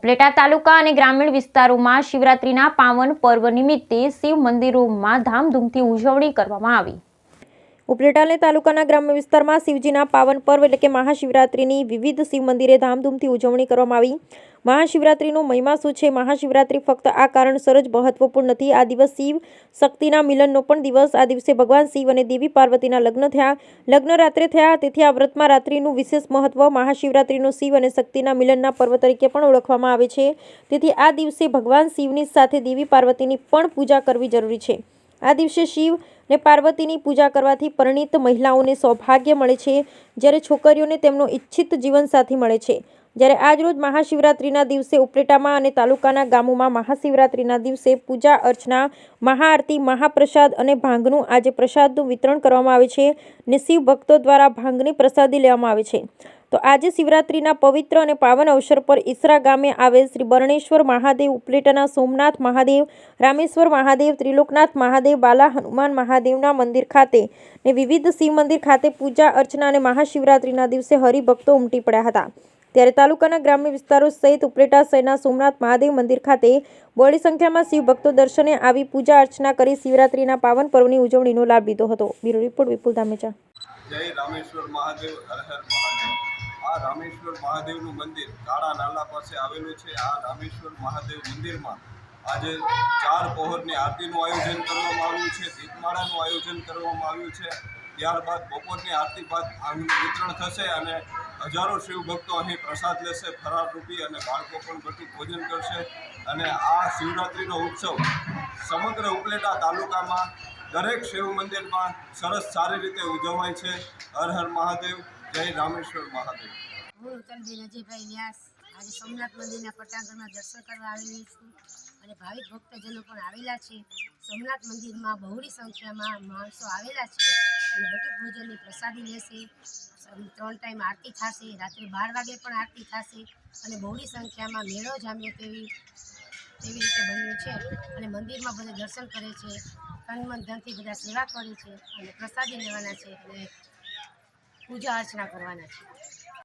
ઉપલેટા તાલુકા અને ગ્રામીણ વિસ્તારોમાં શિવરાત્રીના પાવન પર્વ નિમિત્તે શિવ મંદિરોમાં ધામધૂમથી ઉજવણી કરવામાં આવી। ઉપલેટા તાલુકાના ગ્રામ્ય વિસ્તારમાં શિવજીના પાવન પર્વ એટલે કે મહાશિવરાત્રિની વિવિધ શિવ મંદિરે ધામધૂમથી ઉજવણી કરવામાં આવી। મહાશિવરાત્રિનો મહિમા શું છે? મહાશિવરાત્રિ ફક્ત આ કારણસર જ મહત્વપૂર્ણ નથી। આ દિવસ શિવ શક્તિના મિલનનો પણ દિવસ। આ દિવસે ભગવાન શિવ અને દેવી પાર્વતીના લગ્ન થયા। લગ્ન રાત્રે થયા, તેથી આ વ્રતમાં રાત્રિનું વિશેષ મહત્વ। મહાશિવરાત્રિનો શિવ અને શક્તિના મિલનના પર્વ તરીકે પણ ઓળખવામાં આવે છે। તેથી આ દિવસે ભગવાન શિવની સાથે દેવી પાર્વતીની પણ પૂજા કરવી જરૂરી છે। આ દિવસે શિવ ને પાર્વતીની પૂજા કરવાથી પરિણીત મહિલાઓને સૌભાગ્ય મળે છે, જ્યારે છોકરીઓને તેમનો ઈચ્છિત જીવનસાથી મળે છે। જ્યારે આજરોજ મહાશિવરાત્રિના દિવસે ઉપલેટામાં અને તાલુકાના ગામોમાં મહાશિવરાત્રિના દિવસે પૂજા અર્ચના, મહાઆરતી, મહાપ્રસાદ અને ભાંગનું આજે પ્રસાદનું વિતરણ કરવામાં આવે છે અને શિવ ભક્તો દ્વારા ભાંગની પ્રસાદી લેવામાં આવે છે। તો આજે શિવરાત્રિના પવિત્ર અને પાવન અવસર પર ઈસરા ગામે આવેલ શ્રી બરણેશ્વર મહાદેવ, ઉપલેટાના સોમનાથ મહાદેવ, રામેશ્વર મહાદેવ, ત્રિલોકનાથ મહાદેવ, બાલા હનુમાન મહાદેવના મંદિર ખાતે ને વિવિધ શિવ મંદિર ખાતે પૂજા અર્ચના અને મહાશિવરાત્રિના દિવસે હરિભક્તો ઉમટી પડ્યા હતા। ત્યારે તાલુકાના ગ્રામ્ય વિસ્તારો સહિત ઉપલેટા શહેરના સોમનાથ મહાદેવ મંદિર ખાતે બહોળી સંખ્યામાં શિવ ભક્તો દર્શને આવી પૂજા અર્ચના કરી શિવરાત્રિના પાવન પર્વની ઉજવણીનો લાભ લીધો હતો। બ્યુરો રિપોર્ટ વિપુલ ધામેચા। જય રામેશ્વર મહાદેવ, હર હર મહાદેવ। આ રામેશ્વર મહાદેવનું મંદિર કાળા નાલા પાસે આવેલું છે। આ રામેશ્વર મહાદેવ મંદિરમાં આજે 4 પહોરની આરતીનું આયોજન કરવામાં આવ્યું છે, દીપમાળાનું આયોજન કરવામાં આવ્યું છે। ત્યારબાદ બપોરની આરતી બાદ ભાંગનું વિતરણ થશે અને હજારો શિવ ભક્તો અહીં પ્રસાદ લેશે ફરાળ રૂપી, અને બાળકો પણ બધું ભોજન કરશે। અને આ શિવરાત્રિનો ઉત્સવ સમગ્ર ઉપલેટા તાલુકામાં દરેક શિવ મંદિરમાં સરસ સારી રીતે ઉજવાય છે। હર હર મહાદેવ, જય રામેશ્વર મહાદેવ। હું ઉત્તરબેન અજયભાઈ વ્યાસ આજે સોમનાથ મંદિરના પટાંગણમાં દર્શન કરવા આવેલી છું અને ભાવિક ભક્તજનો પણ આવેલા છે। સોમનાથ મંદિરમાં બહોળી સંખ્યામાં માણસો આવેલા છે અને બટુક ભોજનની પ્રસાદી લેશે। 3 ટાઈમ આરતી થશે, રાત્રે 12 વાગે પણ આરતી થશે અને બહોળી સંખ્યામાં મેળો જામ્યો તેવી રીતે બન્યું છે અને મંદિરમાં બધા દર્શન કરે છે, તન મન ધનથી બધા સેવા કરે છે અને પ્રસાદી લેવાના છે અને પૂજા અર્ચના કરવાના છે।